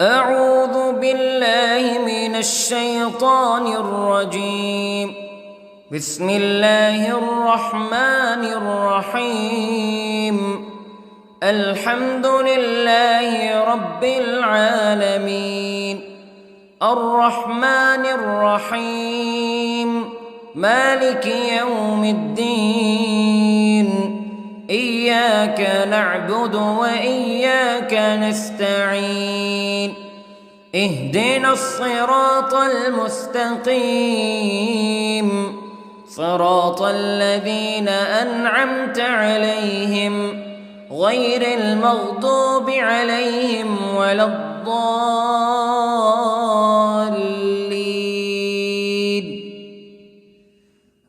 أعوذ بالله من الشيطان الرجيم. بسم الله الرحمن الرحيم. الحمد لله رب العالمين، الرحمن الرحيم، مالك يوم الدين. إياك نعبد وإياك نستعين. اهدنا الصراط المستقيم، صراط الذين أنعمت عليهم غير المغضوب عليهم ولا الضالين.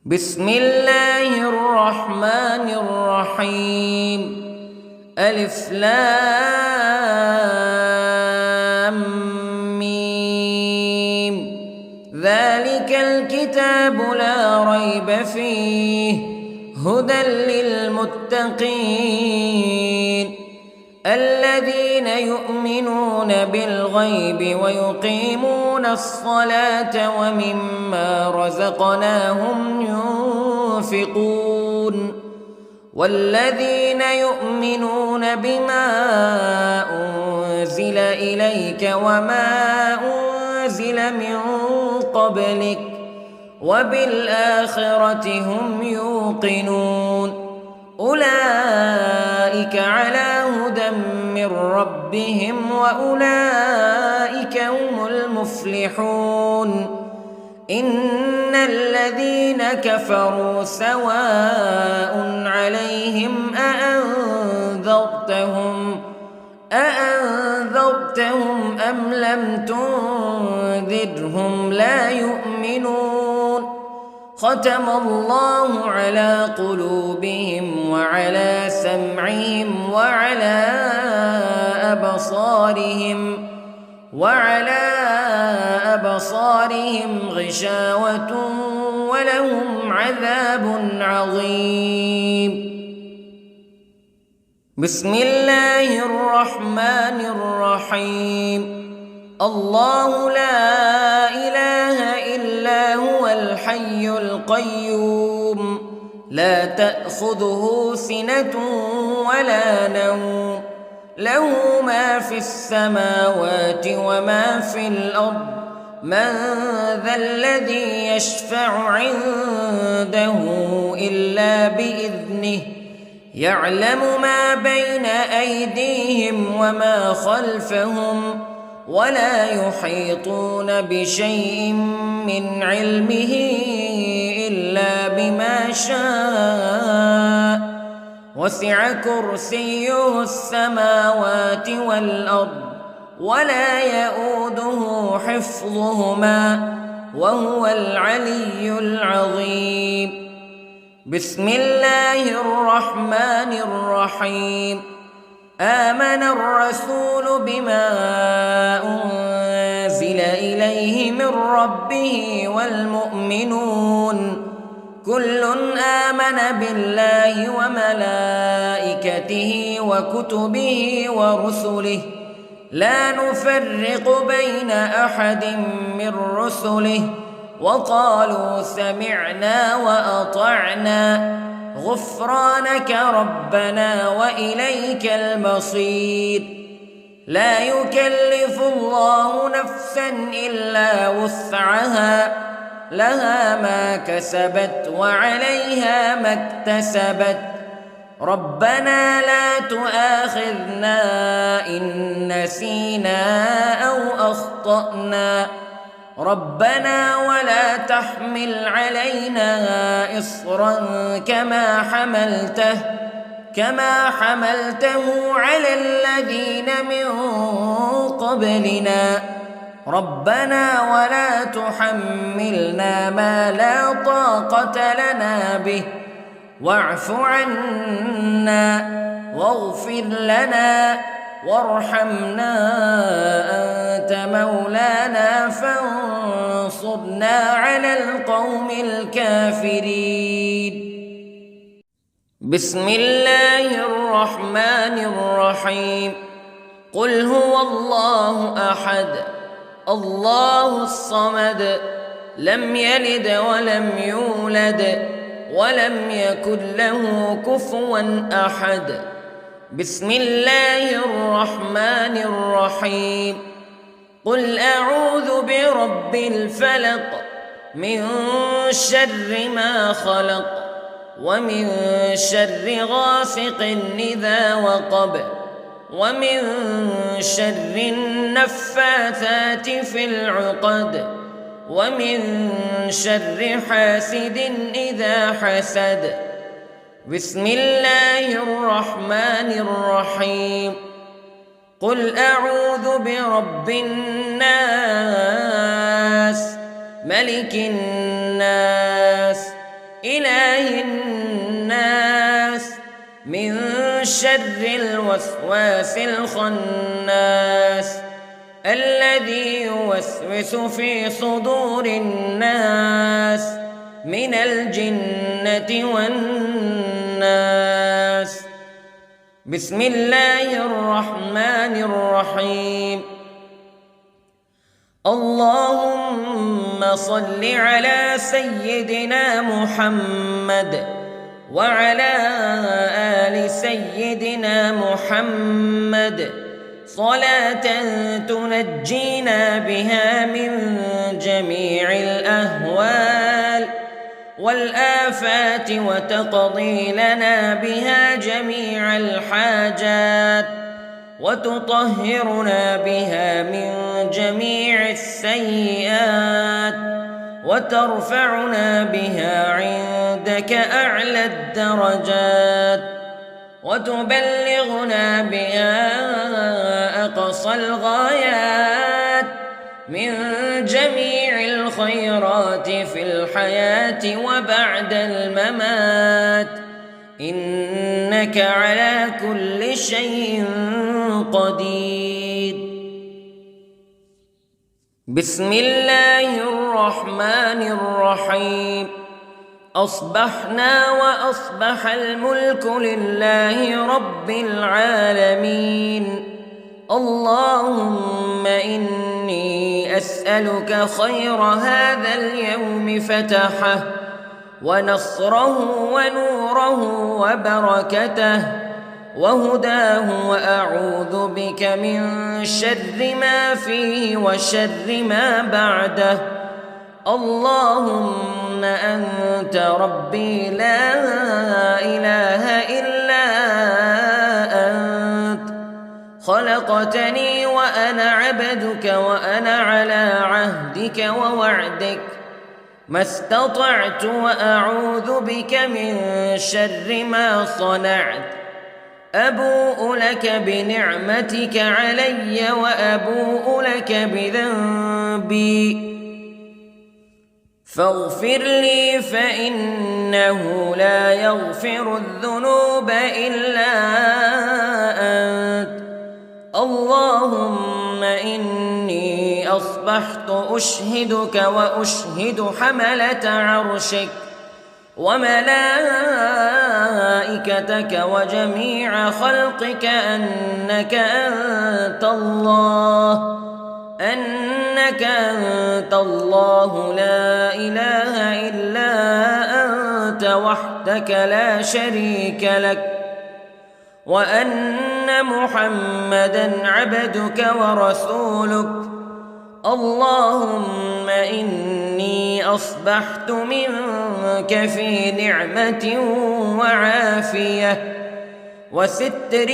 بسم الله الرحمن الرحيم. ألف لام ميم. ذلك الكتاب لا ريب فيه هدى للمتقين الذين يؤمنون بالغيب ويقيمون الصلاة ومما رزقناهم ينفقون والذين يؤمنون بما أنزل إليك وما أنزل من قبلك وبالآخرة هم يوقنون. أولئك على هدى من ربهم وأولئك هم المفلحون. إن الذين كفروا سواء عليهم أأنذرتهم أم لم تنذرهم لا يؤمنون. ختم الله على قلوبهم وعلى سمعهم وعلى أبصارهم غشاوة ولهم عذاب عظيم. بسم الله الرحمن الرحيم. الله لا إله إلا هو الحي القيوم، لا تأخذه سنة ولا نوم، له ما في السماوات وما في الأرض. من ذا الذي يشفع عنده إلا بإذنه، يعلم ما بين أيديهم وما خلفهم ولا يحيطون بشيء من علمه إلا بما شاء. وسع كرسيه السماوات والأرض ولا يؤوده حفظهما وهو العلي العظيم. بسم الله الرحمن الرحيم. آمن الرسول بما أنزل إليه من ربه والمؤمنون كل آمن بالله وملائكته وكتبه ورسله لا نفرق بين أحد من رسله وقالوا سمعنا وأطعنا غفرانك ربنا وإليك المصير. لا يكلف الله نفسا إلا وسعها، لها ما كسبت وعليها ما اكتسبت. ربنا لا تؤاخذنا إن نسينا أو أخطأنا. ربنا ولا تحمل علينا إصرا كما حملته على الذين من قبلنا. ربنا ولا تحملنا ما لا طاقة لنا به واعف عنا واغفر لنا وارحمنا أنت مولانا فانصرنا على القوم الكافرين. بسم الله الرحمن الرحيم. قل هو الله أحد الله الصمد لم يلد ولم يولد ولم يكن له كفوا أحد. بسم الله الرحمن الرحيم. قل أعوذ برب الفلق من شر ما خلق ومن شر غاسق إذا وقب ومن شر النفاثات في العقد ومن شر حاسد إذا حسد. بسم الله الرحمن الرحيم. قل أعوذ برب الناس ملك الناس إله الناس من شر الوسواس الخناس الذي يوسوس في صدور الناس من الجنة والناس. بسم الله الرحمن الرحيم. اللهم صل على سيدنا محمد وعلى آل سيدنا محمد صلاة تنجينا بها من جميع الأهوال والآفات وتقضي لنا بها جميع الحاجات وتطهرنا بها من جميع السيئات وترفعنا بها عندك أعلى الدرجات وتبلغنا بها أقصى الغايات من جميع الخيرات في الحياة وبعد الممات إنك على كل شيء قدير. بسم الله الرحمن الرحيم. أصبحنا وأصبح الملك لله رب العالمين. اللهم إني أسألك خير هذا اليوم فتحه ونصره ونوره وبركته وهداه وأعوذ بك من شر ما فيه وشر ما بعده. اللهم أنت ربي لا إله إلا أنت خلقتني وأنا عبدك وأنا على عهدك ووعدك ما استطعت وأعوذ بك من شر ما صنعت. أبوء لك بنعمتك علي وأبوء لك بذنبي فاغفر لي فإنه لا يغفر الذنوب إلا أنت. اللهم إني أصبحت أشهدك وأشهد حملة عرشك وملائكتك وجميع خلقك أنك أنت الله لا إله إلا أنت وحدك لا شريك لك وأن محمدًا عبدك ورسولك. اللهم إني أصبحت منك في نعمة وعافية وستر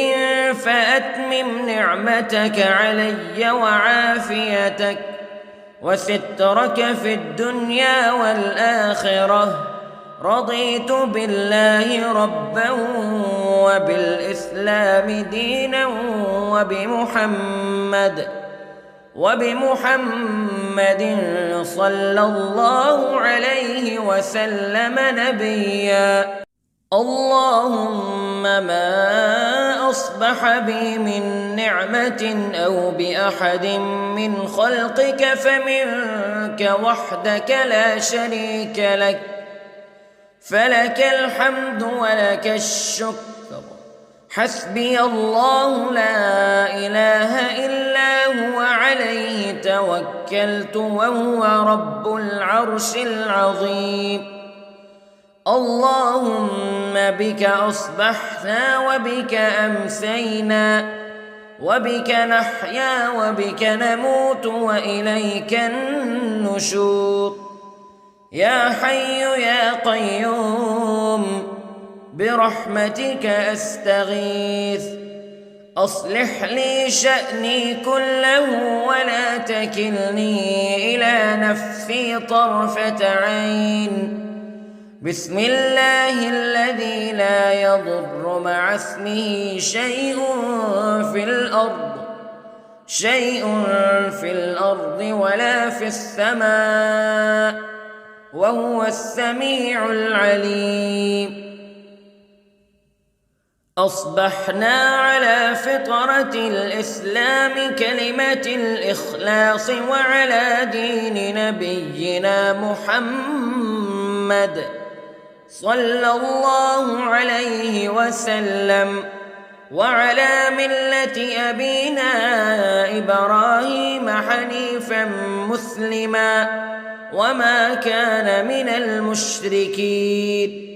فأتمم نعمتك علي وعافيتك وسترك في الدنيا والآخرة. رضيت بالله ربا وبالإسلام دينا وبمحمد صلى الله عليه وسلم نبيا. اللهم ما أصبح بي من نعمة أو بأحد من خلقك فمنك وحدك لا شريك لك فلك الحمد ولك الشكر حسبي الله لا إله إلا هو عليه توكلت وهو رب العرش العظيم. اللهم بك أصبحنا وبك أمسينا وبك نحيا وبك نموت وإليك النشور. يا حي يا قيوم برحمتك أستغيث، أصلح لي شأني كله ولا تكلني إلى نفسي طرفة عين. بسم الله الذي لا يضر مع اسمه شيء في الأرض ولا في السماء وهو السميع العليم. أصبحنا على فطرة الإسلام كلمة الإخلاص وعلى دين نبينا محمد صلى الله عليه وسلم وعلى ملة أبينا إبراهيم حنيفا مسلما وما كان من المشركين.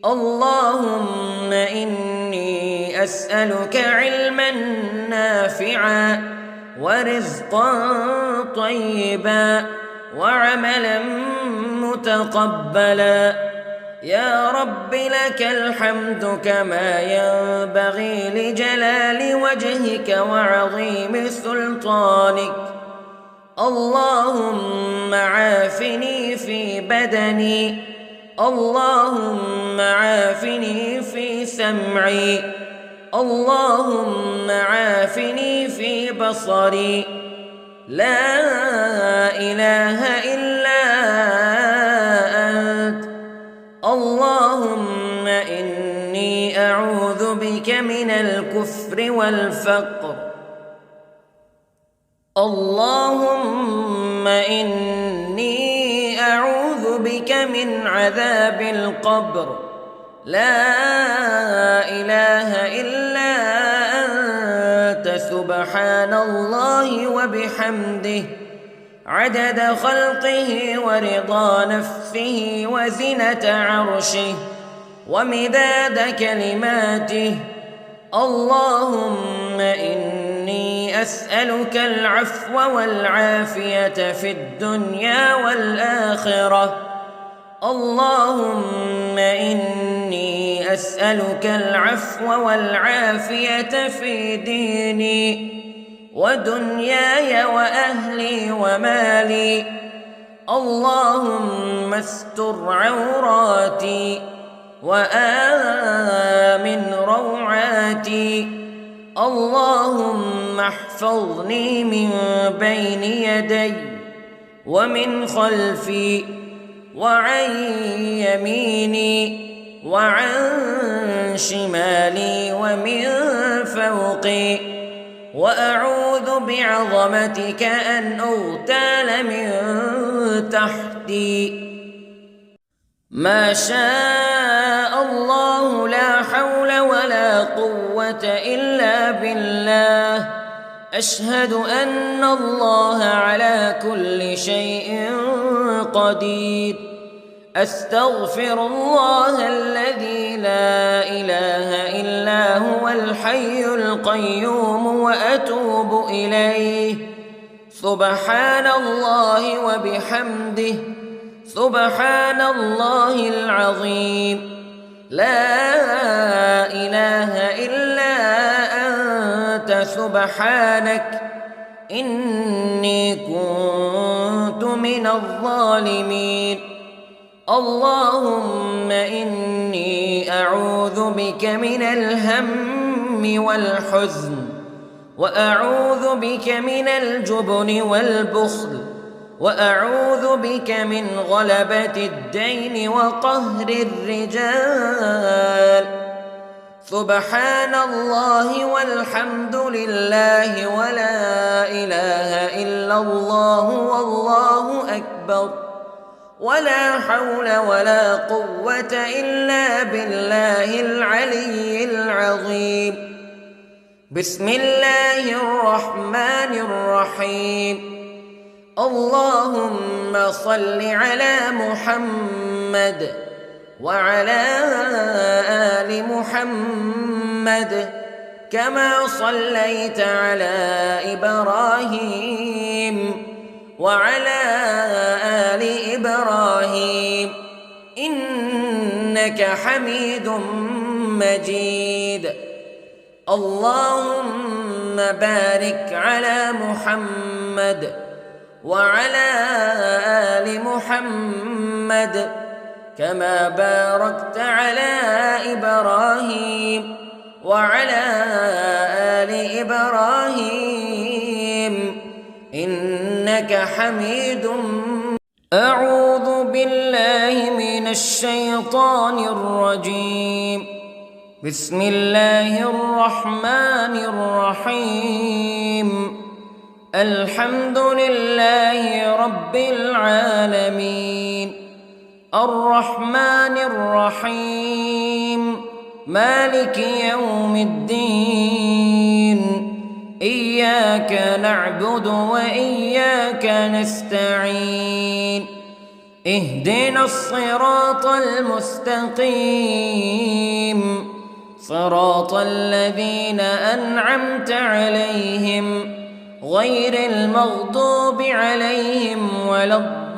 اللهم إني أسألك علما نافعا ورزقا طيبا وعملا متقبلا. يا رب لك الحمد كما ينبغي لجلال وجهك وعظيم سلطانك. اللهم عافني في بدني، اللهم عافني في سمعي، اللهم عافني في بصري. لا إله إلا أنت. اللهم إني أعوذ بك من الكفر والفقر. اللهم إني أعوذ بك من عذاب القبر. لا إله إلا أنت سبحان الله وبحمده عدد خلقه ورضا نفسه وزنة عرشه ومداد كلماته. اللهم إني أسألك العفو والعافية في الدنيا والآخرة. اللهم إني أسألك العفو والعافية في ديني ودنياي وأهلي ومالي. اللهم استر عوراتي وآمن روعاتي. اللهم احفظني من بين يدي ومن خلفي وعن يميني وعن شمالي ومن فوقي، وأعوذ بعظمتك أن أغتال من تحتي. ما شاء الله لا حول ولا قوة إلا بالله. أشهد أن الله على كل شيء قدير. أستغفر الله الذي لا إله إلا هو الحي القيوم وأتوب إليه. سبحان الله وبحمده سبحان الله العظيم. لا إله إلا أنت سبحانك إني كنت من الظالمين. اللهم إني أعوذ بك من الهم والحزن، وأعوذ بك من الجبن والبخل، وأعوذ بك من غلبة الدين وقهر الرجال. سبحان الله والحمد لله ولا إله إلا الله والله أكبر. ولا حول ولا قوة إلا بالله العلي العظيم. بسم الله الرحمن الرحيم. اللهم صل على محمد وعلى آل محمد كما صليت على إبراهيم وعلى آل إبراهيم إنك حميد مجيد. اللهم بارك على محمد وعلى آل محمد كما باركت على إبراهيم وعلى آل إبراهيم إنك حميد مجيد. أعوذ بالله من الشيطان الرجيم. بسم الله الرحمن الرحيم. الحمد لله رب العالمين الرحمن الرحيم مالك يوم الدين إياك نعبد وإياك نستعين اهدنا الصراط المستقيم صراط الذين أنعمت عليهم غير المغضوب عليهم ولا الضالين.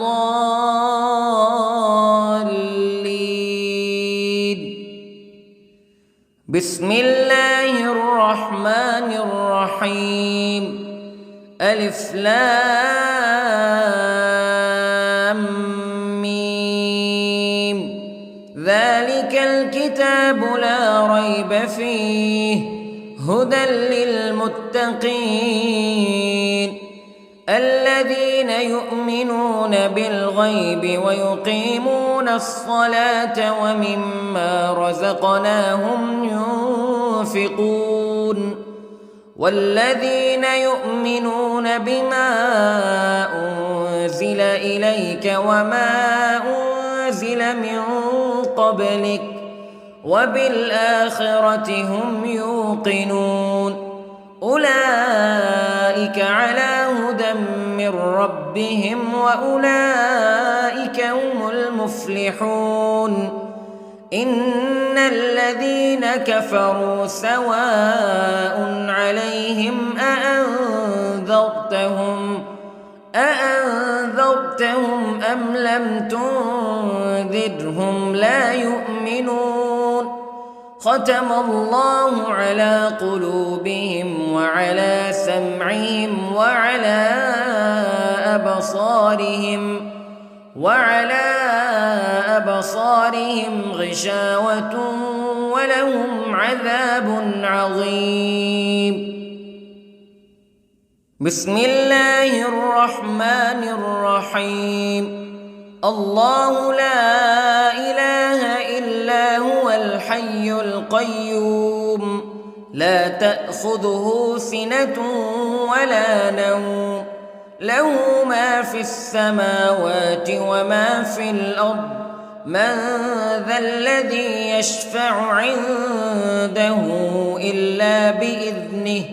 بسم الله الرحمن الرحيم. ألف لام ميم ذلك الكتاب لا ريب فيه هدى للمتقين الذين يؤمنون بالغيب ويقيمون الصلاة ومما رزقناهم ينفقون والذين يؤمنون بما أنزل إليك وما أنزل من قبلك وبالآخرة هم يوقنون أولئك على هدى من ربهم وأولئك هم المفلحون. إن الذين كفروا سواء عليهم أأنذرتهم أم لم تنذرهم لا يؤمنون. ختم الله على قلوبهم وعلى سمعهم وعلى أبصارهم غشاوة ولهم عذاب عظيم. بسم الله الرحمن الرحيم. الله لا إله إلا هو الحي القيوم لا تأخذه سنة ولا نوم له ما في السماوات وما في الأرض من ذا الذي يشفع عنده إلا بإذنه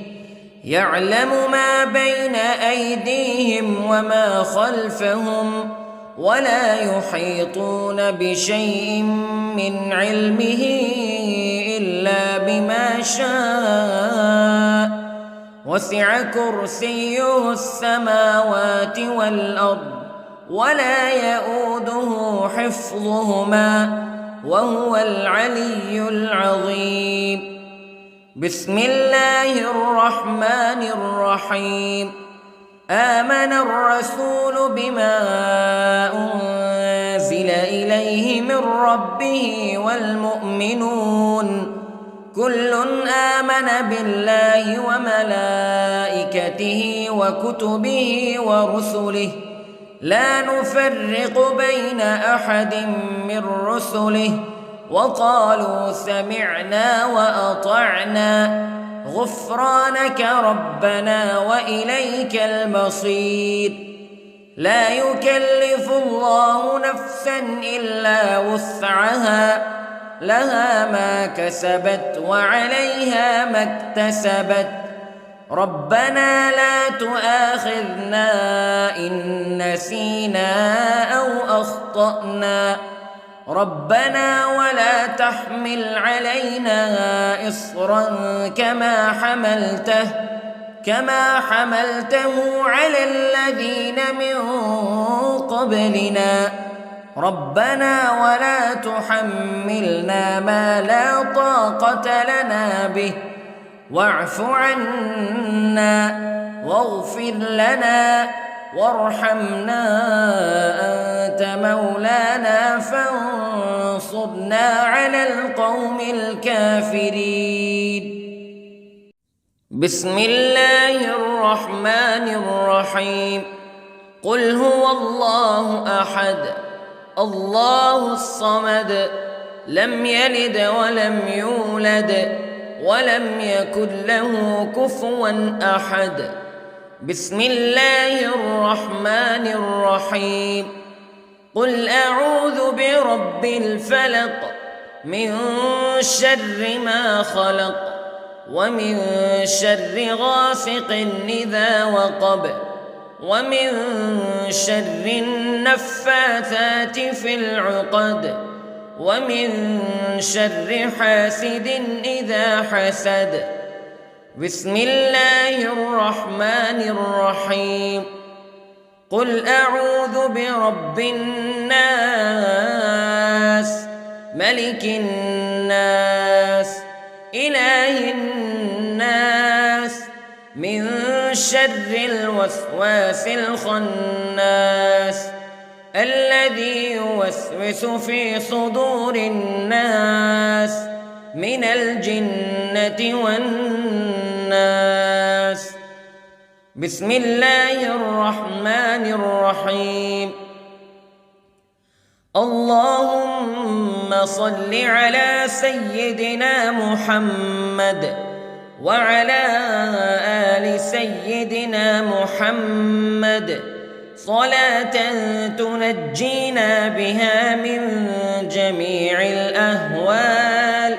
يعلم ما بين أيديهم وما خلفهم ولا يحيطون بشيء من علمه إلا بما شاء وسع كرسيه السماوات والأرض ولا يؤوده حفظهما وهو العلي العظيم. بسم الله الرحمن الرحيم. آمن الرسول بما أنزل إليه من ربه والمؤمنون كل آمن بالله وملائكته وكتبه ورسله لا نفرق بين أحد من رسله وقالوا سمعنا وأطعنا غفرانك ربنا وإليك المصير. لا يكلف الله نفسا إلا وسعها لها ما كسبت وعليها ما اكتسبت ربنا لا تؤاخذنا إن نسينا أو أخطأنا ربنا ولا تحمل علينا إصرا كما حملته على الذين من قبلنا ربنا ولا تحملنا ما لا طاقة لنا به واعف عنا واغفر لنا وارحمنا أنت مولانا فانصرنا على القوم الكافرين. بسم الله الرحمن الرحيم. قل هو الله أحد الله الصمد لم يلد ولم يولد ولم يكن له كفوا أحد. بسم الله الرحمن الرحيم. قل أعوذ برب الفلق من شر ما خلق ومن شر غاسق إذا وقب ومن شر النفاثات في العقد ومن شر حاسد إذا حسد. بسم الله الرحمن الرحيم. قل أعوذ برب الناس ملك الناس إله الناس من شر الوسواس الخناس الذي يوسوس في صدور الناس من الجنة والناس. بسم الله الرحمن الرحيم. اللهم صل على سيدنا محمد وعلى آل سيدنا محمد صلاة تنجينا بها من جميع الأهوال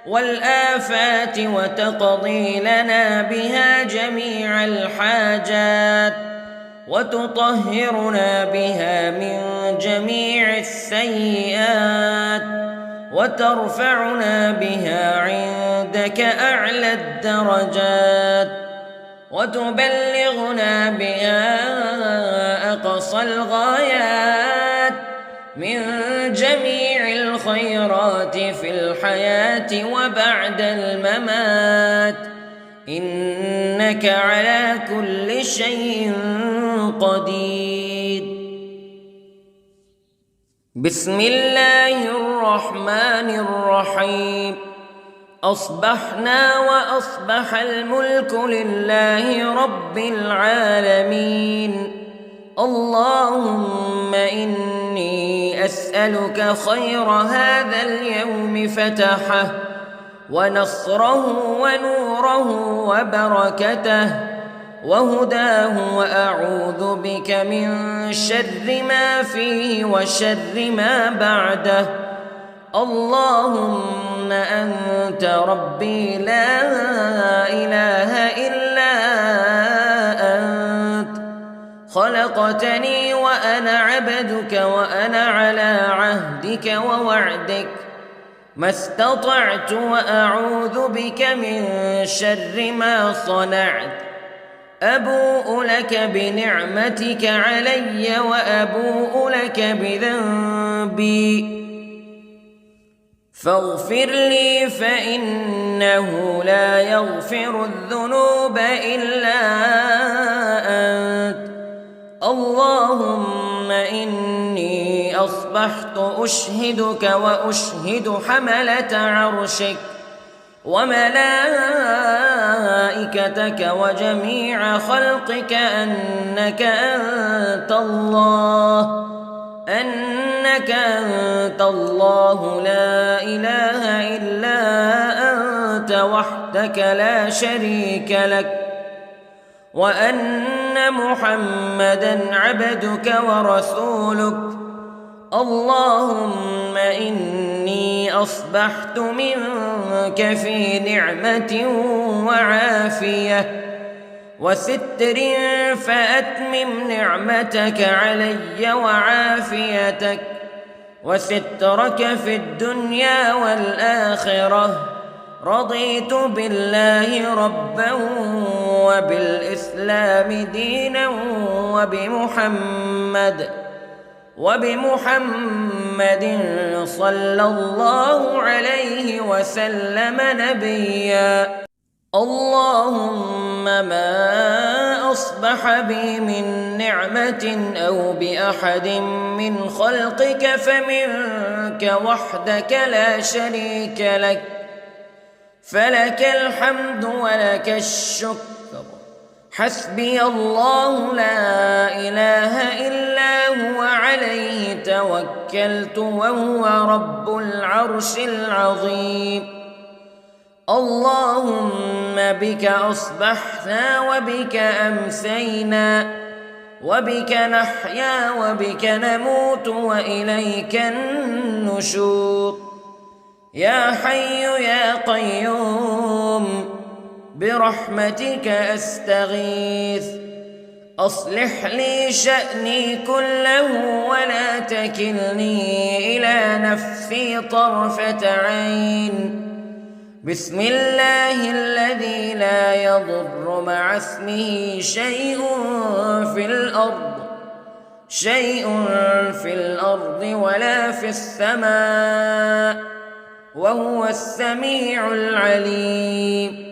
والآفات وتقضي لنا بها جميع الحاجات وتطهرنا بها من جميع السيئات وترفعنا بها عندك أعلى الدرجات وتبلغنا بها أقصى الغايات من جميع الخيرات في الحياة وبعد الممات إنك على كل شيء قدير. بسم الله الرحمن الرحيم. أصبحنا وأصبح الملك لله رب العالمين. اللهم إني أسألك خير هذا اليوم فتحه ونصره ونوره وبركته وهداه وأعوذ بك من شر ما فيه وشر ما بعده. اللهم أنت ربي لا إله إلا أنت خلقتني وأنا عبدك وأنا على عهدك ووعدك ما استطعت وأعوذ بك من شر ما صنعت. أبوء لك بنعمتك علي وأبوء لك بذنبي فاغفر لي فإنه لا يغفر الذنوب إلا أنت. اللهم إني أصبحت أشهدك وأشهد حملة عرشك وملائكتك وجميع خلقك أنك أنت الله لا إله إلا أنت وحدك لا شريك لك وأن أن محمدًا عبدك ورسولك. اللهم إني أصبحت منك في نعمة وعافية وستر، فأتمم نعمتك علي وعافيتك وسترك في الدنيا والآخرة. رضيت بالله ربا وبالإسلام دينا وبمحمد صلى الله عليه وسلم نبيا. اللهم ما أصبح بي من نعمة أو بأحد من خلقك فمنك وحدك لا شريك لك، فلك الحمد ولك الشكر. حسبي الله لا إله إلا هو، عليه توكلت وهو رب العرش العظيم. اللهم بك أصبحنا وبك أمسينا وبك نحيا وبك نموت وإليك النشور. يا حي يا قيوم برحمتك أستغيث، أصلح لي شأني كله ولا تكلني إلى نفسي طرفة عين. بسم الله الذي لا يضر مع اسمه شيء في الأرض ولا في السماء، وهو السميع العليم.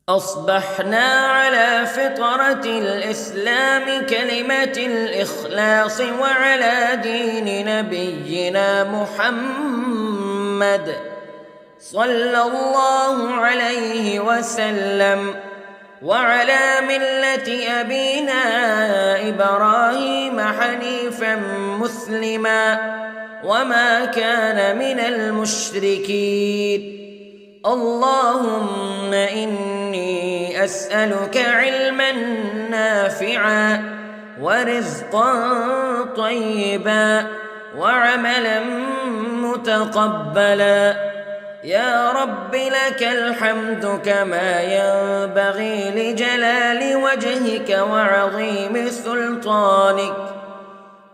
أصبحنا على فطرة الإسلام كلمة الإخلاص وعلى دين نبينا محمد صلى الله عليه وسلم، وعلى ملة أبينا إبراهيم حنيفا مسلما وما كان من المشركين. اللهم إني أسألك علما نافعا ورزقا طيبا وعملا متقبلا. يا رب لك الحمد كما ينبغي لجلال وجهك وعظيم سلطانك.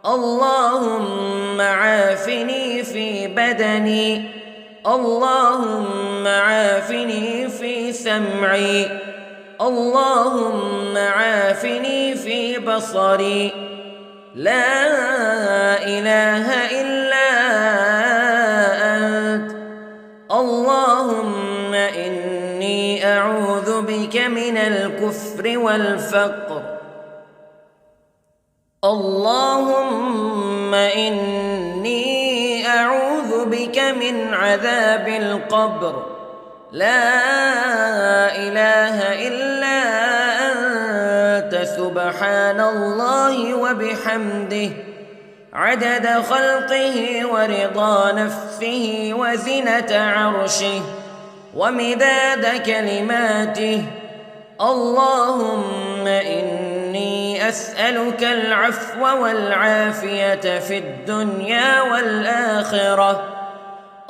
اللهم عافني في بدني، اللهم عافني في سمعي، اللهم عافني في بصري. لا إله إلا أنت. اللهم إني أعوذ بك من الكفر والفقر. اللهم إني أعوذ بك من عذاب القبر. لا إله إلا أنت، سبحان الله وبحمده، عدد خلقه ورضا نفسه وزنة عرشه ومداد كلماته. اللهم إني أسألك العفو والعافية في الدنيا والآخرة.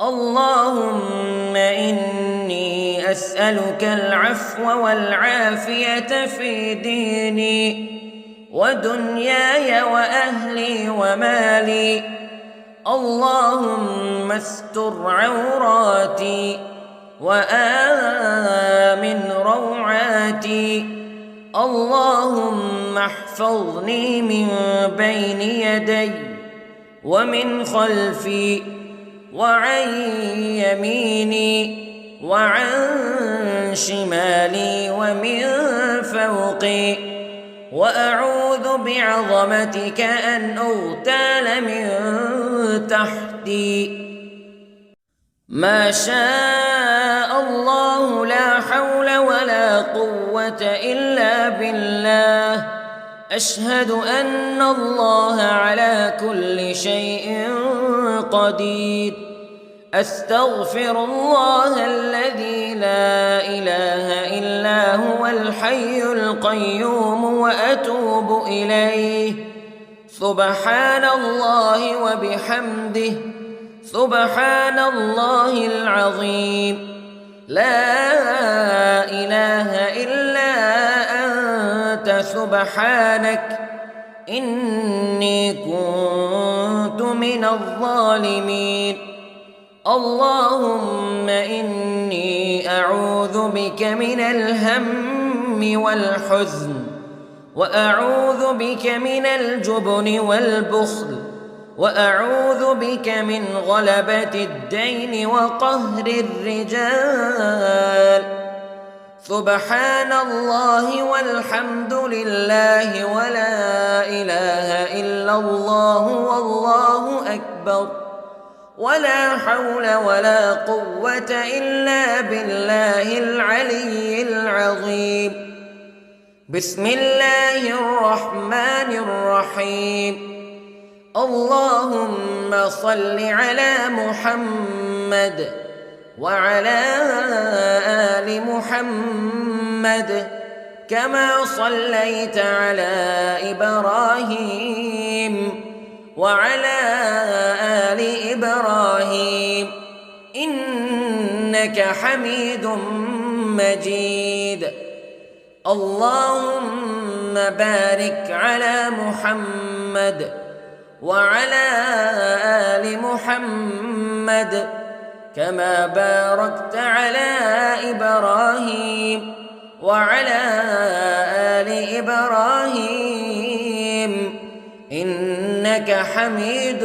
اللهم إني أسألك العفو والعافية في ديني ودنياي وأهلي ومالي. اللهم استر عوراتي وآمن روعاتي. اللهم احفظني من بين يدي ومن خلفي وعن يميني وعن شمالي ومن فوقي، وأعوذ بعظمتك أن أغتال من تحتي. ما شاء الله لا حول ولا قوة إلا بالله. أشهد أن الله على كل شيء قدير. أستغفر الله الذي لا إله إلا هو الحي القيوم وأتوب إليه. سبحان الله وبحمده، سبحان الله العظيم. لا إله إلا أنت سبحانك إني كنت من الظالمين. اللهم إني أعوذ بك من الهم والحزن، وأعوذ بك من الجبن والبخل، وأعوذ بك من غلبة الدين وقهر الرجال. سبحان الله والحمد لله ولا إله إلا الله والله أكبر، ولا حول ولا قوة إلا بالله العلي العظيم. بسم الله الرحمن الرحيم. اللهم صل على محمد وعلى آل محمد كما صليت على إبراهيم وعلى آل إبراهيم إنك حميد مجيد. اللهم بارك على محمد وعلى آل محمد كما باركت على إبراهيم وعلى آل إبراهيم إنك حميد